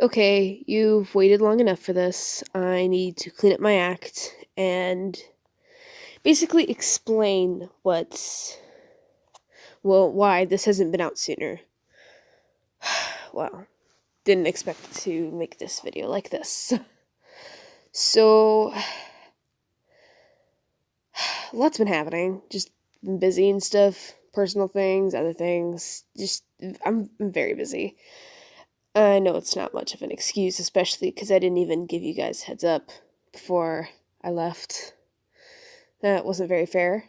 okay, you've waited long enough for this. I need to clean up my act and basically explain why this hasn't been out sooner. Well, didn't expect to make this video like this. So, lots been happening. Just been busy and stuff. Personal things, other things. I'm very busy. I know it's not much of an excuse, especially because I didn't even give you guys heads up before I left. That wasn't very fair.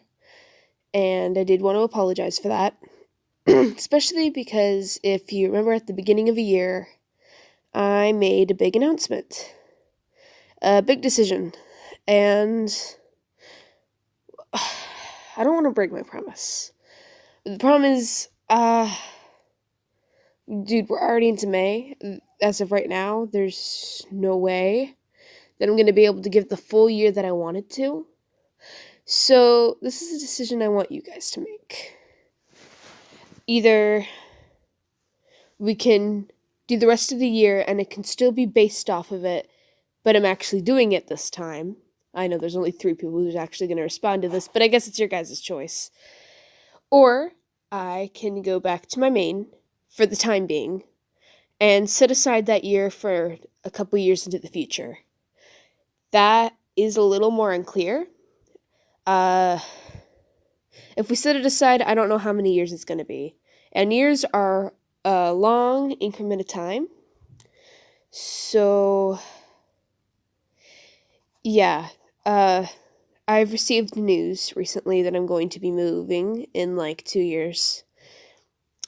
And I did want to apologize for that. Especially because if you remember at the beginning of a year, I made a big announcement. A big decision. And I don't want to break my promise. The problem is, dude, we're already into May. As of right now, there's no way that I'm going to be able to give the full year that I wanted to. So, this is a decision I want you guys to make. Either we can do the rest of the year and it can still be based off of it, but I'm actually doing it this time. I know there's only 3 people who's actually going to respond to this, but I guess it's your guys' choice. Or I can go back to my main for the time being and set aside that year for a couple years into the future. That is a little more unclear. If we set it aside, I don't know how many years it's going to be. And years are a long increment of time. So, yeah. I've received news recently that I'm going to be moving in like 2 years.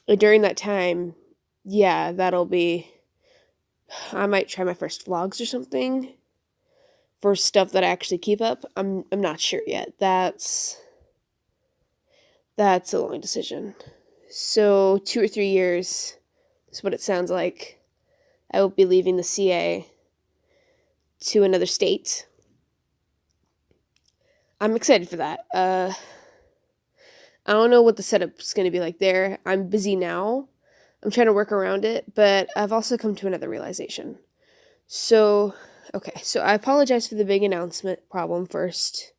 During that time, yeah, I might try my first vlogs or something for stuff that I actually keep up. I'm not sure yet. That's a long decision. So 2 or 3 years is what it sounds like. I will be leaving the CA to another state. I'm excited for that. I don't know what the setup's going to be like there. I'm busy now. I'm trying to work around it, but I've also come to another realization. So I apologize for the big announcement problem first.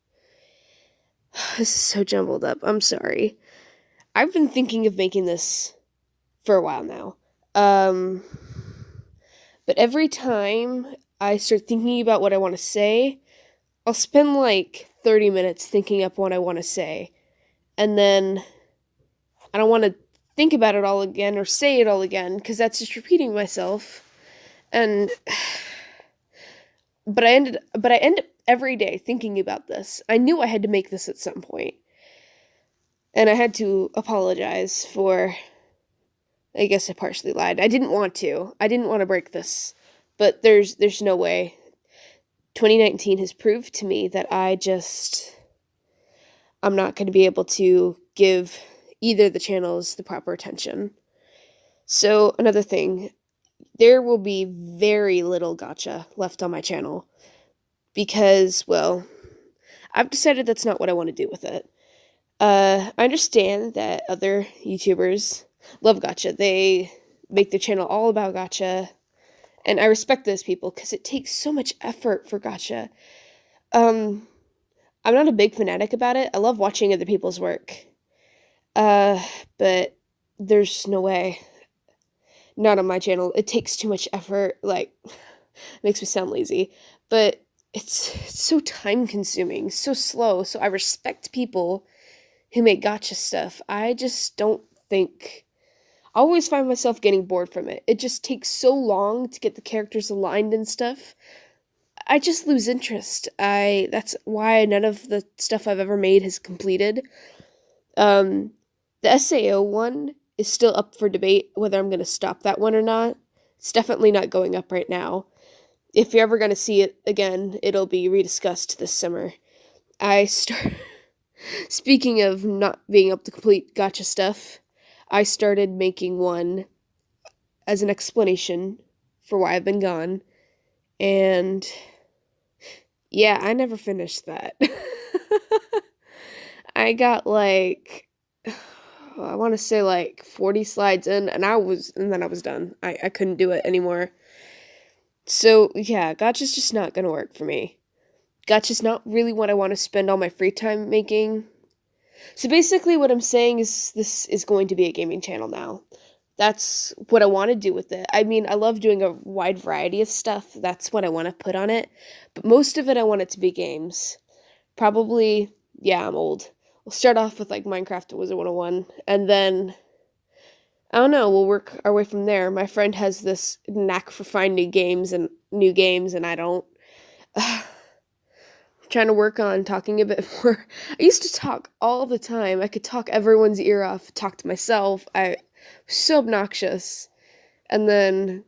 This is so jumbled up. I'm sorry. I've been thinking of making this for a while now. But every time I start thinking about what I want to say, I'll spend like 30 minutes thinking up what I want to say. And then I don't want to think about it all again or say it all again because that's just repeating myself. And but I end up every day thinking about this. I knew I had to make this at some point. And I had to apologize for, I guess I partially lied. I didn't want to. I didn't want to break this. But there's no way. 2019 has proved to me that I'm not going to be able to give either of the channels the proper attention. So, another thing, there will be very little gacha left on my channel because, well, I've decided that's not what I want to do with it. I understand that other YouTubers love gacha. They make their channel all about gacha, and I respect those people because it takes so much effort for gacha. I'm not a big fanatic about it. I love watching other people's work. But there's no way. Not on my channel. It takes too much effort. Like, makes me sound lazy. But it's so time consuming, so slow. So I respect people who make gacha stuff. I just don't think. I always find myself getting bored from it. It just takes so long to get the characters aligned and stuff. I just lose interest. That's why none of the stuff I've ever made has completed. The SAO one is still up for debate whether I'm going to stop that one or not. It's definitely not going up right now. If you're ever going to see it again, it'll be rediscussed this summer. Speaking of not being able to complete gacha stuff, I started making one as an explanation for why I've been gone. And yeah, I never finished that. I got like, I want to say like 40 slides in, and then I was done. I couldn't do it anymore. So, yeah, Gacha's just not gonna work for me. Gacha's not really what I want to spend all my free time making. So basically what I'm saying is this is going to be a gaming channel now. That's what I want to do with it. I mean, I love doing a wide variety of stuff. That's what I want to put on it. But most of it, I want it to be games. Probably, yeah, I'm old. We'll start off with, like, Minecraft Wizard 101, and then, I don't know, we'll work our way from there. My friend has this knack for finding new games, and I don't. Trying to work on talking a bit more. I used to talk all the time. I could talk everyone's ear off, talk to myself. I was so obnoxious. And then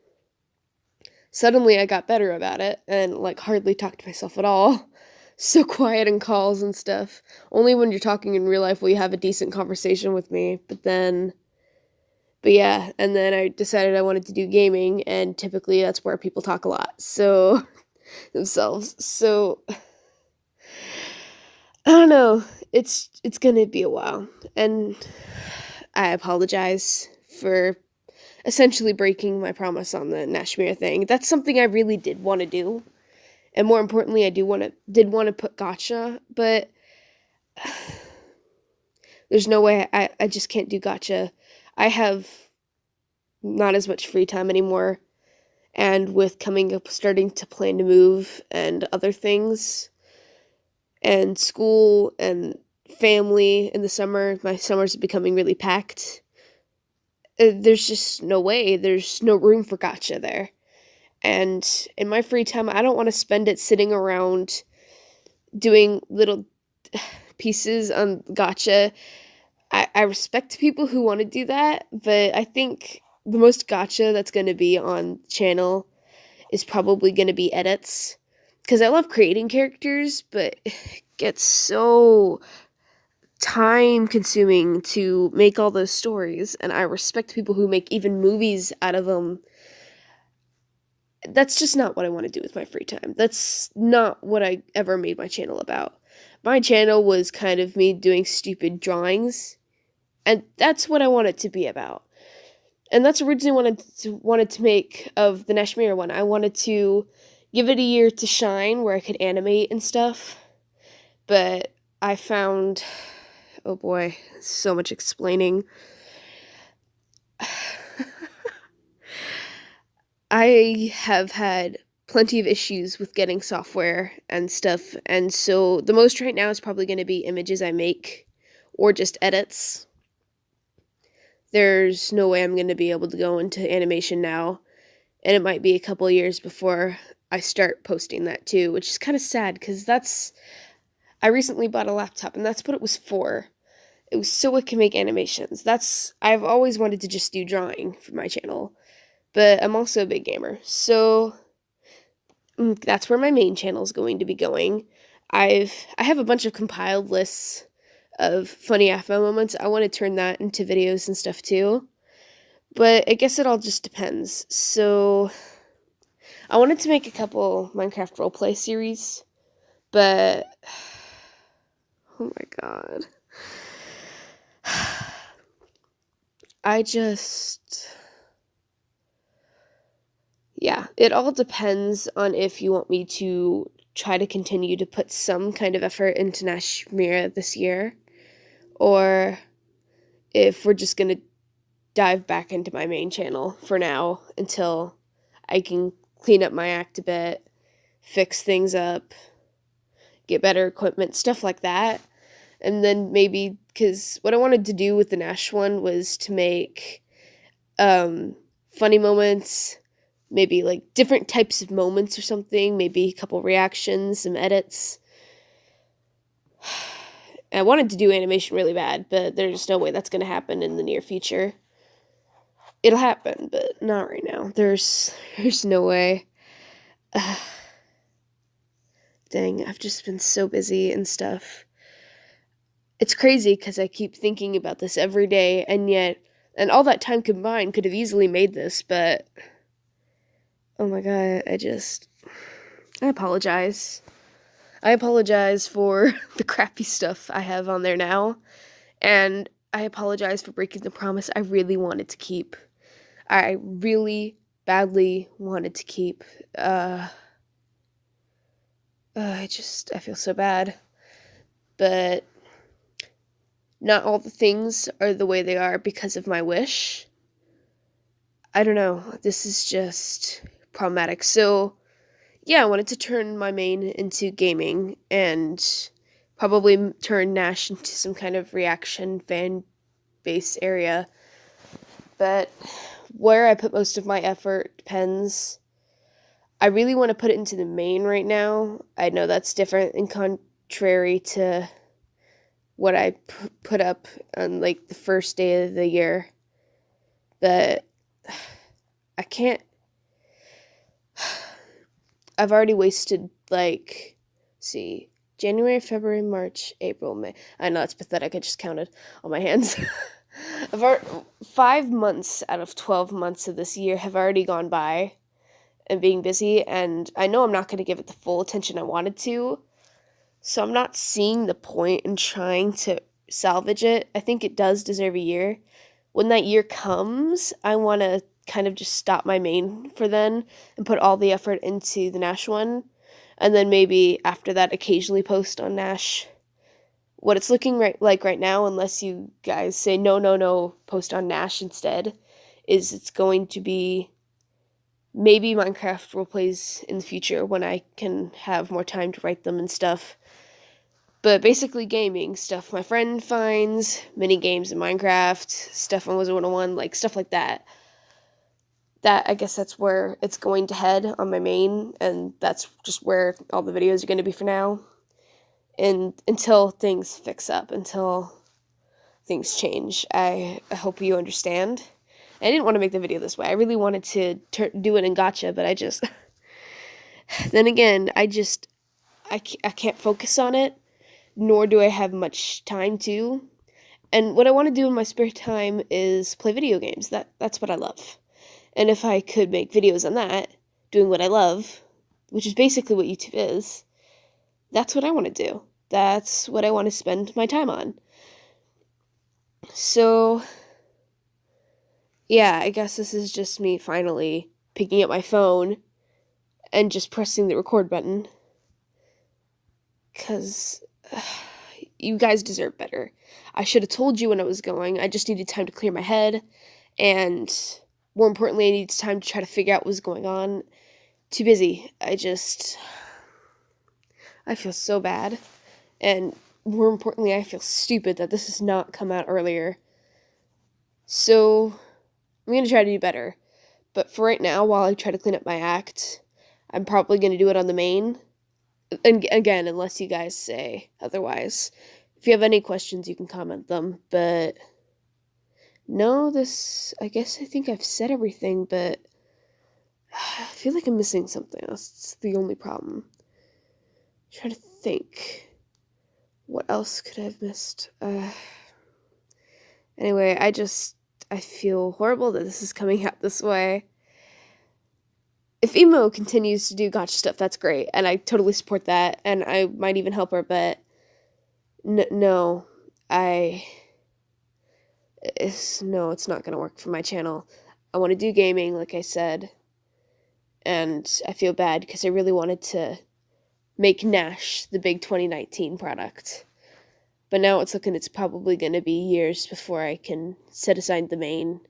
suddenly I got better about it and, like, hardly talk to myself at all. So quiet in calls and stuff. Only when you're talking in real life will you have a decent conversation with me. But yeah, and then I decided I wanted to do gaming, and typically that's where people talk a lot. So, themselves. So, I don't know. It's gonna be a while, and I apologize for essentially breaking my promise on the Nashmia thing. That's something I really did want to do, and more importantly, I did want to put Gacha, but there's no way I just can't do Gacha. I have not as much free time anymore, and with coming up, starting to plan to move and other things, and school and family in the summer. My summers are becoming really packed. There's just no way. There's no room for Gacha there. And in my free time, I don't want to spend it sitting around doing little pieces on Gacha. I respect people who want to do that, but I think the most Gacha that's going to be on channel is probably going to be edits. Because I love creating characters, but it gets so time consuming to make all those stories, and I respect people who make even movies out of them. That's just not what I want to do with my free time. That's not what I ever made my channel about. My channel was kind of me doing stupid drawings, and that's what I want it to be about. And that's originally wanted to make of the Nashmira one. I wanted to give it a year to shine where I could animate and stuff, but I found, oh boy, so much explaining. I have had plenty of issues with getting software and stuff, and so the most right now is probably going to be images I make or just edits. There's no way I'm going to be able to go into animation now, and it might be a couple years before I start posting that too, which is kind of sad because I recently bought a laptop and that's what it was for. It was so it can make animations. I've always wanted to just do drawing for my channel, but I'm also a big gamer, so that's where my main channel is going to be going. I have a bunch of compiled lists of funny AFMO moments. I want to turn that into videos and stuff too, but I guess it all just depends. So I wanted to make a couple Minecraft roleplay series, but oh my god. Yeah, it all depends on if you want me to try to continue to put some kind of effort into Nashmira this year, or if we're just gonna dive back into my main channel for now until I can clean up my act a bit, fix things up, get better equipment, stuff like that. And then maybe, because what I wanted to do with the Nash one was to make funny moments, maybe like different types of moments or something, maybe a couple reactions, some edits. I wanted to do animation really bad, but there's no way that's going to happen in the near future. It'll happen, but not right now. There's no way. Dang, I've just been so busy and stuff. It's crazy because I keep thinking about this every day, and all that time combined could have easily made this, but oh my god, I apologize. I apologize for the crappy stuff I have on there now, and I apologize for breaking the promise I really wanted to keep. I really, badly wanted to keep. I feel so bad. But not all the things are the way they are because of my wish. I don't know. This is just problematic. So, yeah, I wanted to turn my main into gaming and probably turn Nash into some kind of reaction fan base area. But where I put most of my effort depends. I really want to put it into the main right now. I know that's different and contrary to what I put up on like the first day of the year. But I can't. I've already wasted January, February, March, April, May. I know it's pathetic. I just counted on my hands. 5 months out of 12 months of this year have already gone by and being busy, and I know I'm not going to give it the full attention I wanted to, so I'm not seeing the point in trying to salvage it. I think it does deserve a year. When that year comes, I want to kind of just stop my main for then and put all the effort into the Nash one, and then maybe after that occasionally post on Nash. What it's looking right now, unless you guys say no, post on Nash instead, is it's going to be maybe Minecraft roleplays in the future when I can have more time to write them and stuff. But basically gaming stuff my friend finds, mini games in Minecraft, stuff on Wizard 101, like stuff like that. I guess that's where it's going to head on my main, and that's just where all the videos are going to be for now. And until things fix up, until things change, I hope you understand. I didn't want to make the video this way. I really wanted to do it in Gacha, but I just... then again, I can't focus on it, nor do I have much time to. And what I want to do in my spare time is play video games. That's what I love. And if I could make videos on that, doing what I love, which is basically what YouTube is, that's what I want to do. That's what I want to spend my time on. So, yeah, I guess this is just me finally picking up my phone and just pressing the record button. 'Cause you guys deserve better. I should have told you when I was going. I just needed time to clear my head, and more importantly, I needed time to try to figure out what was going on. Too busy. I feel so bad, and more importantly, I feel stupid that this has not come out earlier. So, I'm gonna try to do better. But for right now, while I try to clean up my act, I'm probably gonna do it on the main. And again, unless you guys say otherwise. If you have any questions, you can comment them, but no, I think I've said everything, but I feel like I'm missing something. That's the only problem. I'm trying to think. What else could I have missed? Anyway, I feel horrible that this is coming out this way. If Emo continues to do Gacha stuff, that's great, and I totally support that, and I might even help her, but no, it's not gonna work for my channel. I want to do gaming, like I said, and I feel bad because I really wanted to make Nash the big 2019 product. But now it's probably going to be years before I can set aside the main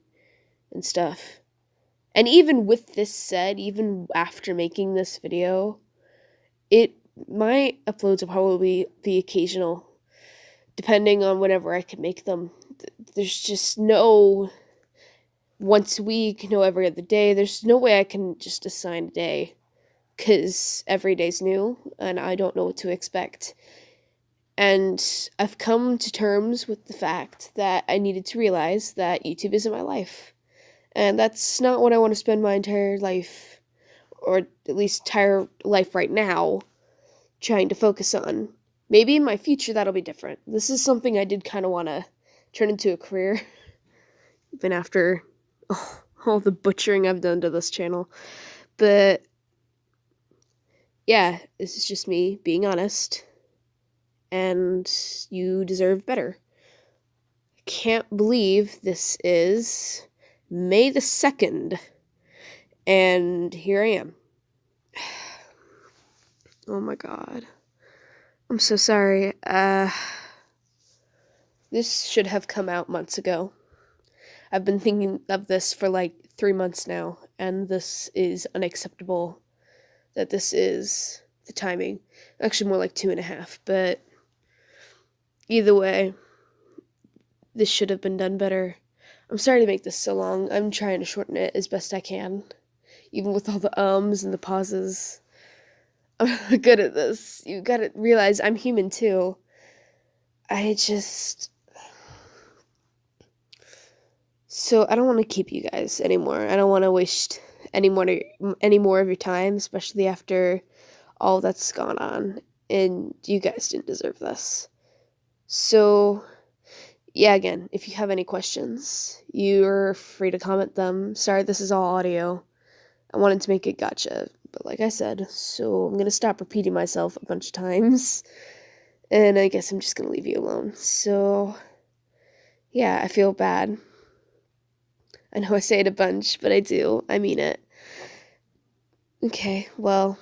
and stuff. And even with this said, even after making this video, my uploads will probably be occasional, depending on whenever I can make them. There's just no once a week, no every other day. There's no way I can just assign a day, because every day's new, and I don't know what to expect. And I've come to terms with the fact that I needed to realize that YouTube isn't my life. And that's not what I want to spend my entire life, or at least entire life right now, trying to focus on. Maybe in my future that'll be different. This is something I did kind of want to turn into a career, even after all the butchering I've done to this channel. But yeah, this is just me being honest, and you deserve better. I can't believe this is May the 2nd, And here I am. Oh my god. I'm so sorry. This should have come out months ago. I've been thinking of this for like 3 months now, and this is unacceptable that this is the timing. Actually, more like 2.5, but either way, this should have been done better. I'm sorry to make this so long. I'm trying to shorten it as best I can, even with all the ums and the pauses. I'm not good at this. You gotta realize I'm human too. I just... So I don't want to keep you guys anymore. I don't want to waste any more of your time, especially after all that's gone on. And you guys didn't deserve this. So, yeah, again, if you have any questions, you're free to comment them. Sorry, this is all audio. I wanted to make it Gacha, but like I said, so I'm gonna stop repeating myself a bunch of times. And I guess I'm just gonna leave you alone. So, yeah, I feel bad. I know I say it a bunch, but I do. I mean it. Okay, well,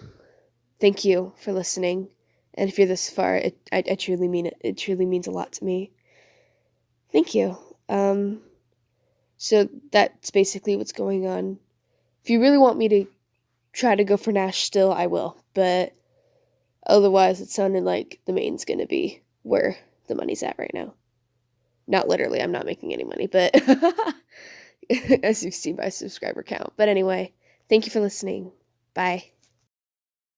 thank you for listening. And if you're this far, I truly mean it. It truly means a lot to me. Thank you. So that's basically what's going on. If you really want me to try to go for Nash still, I will. But otherwise, it sounded like the main's gonna be where the money's at right now. Not literally, I'm not making any money, but as you see by subscriber count. But anyway, thank you for listening. Bye.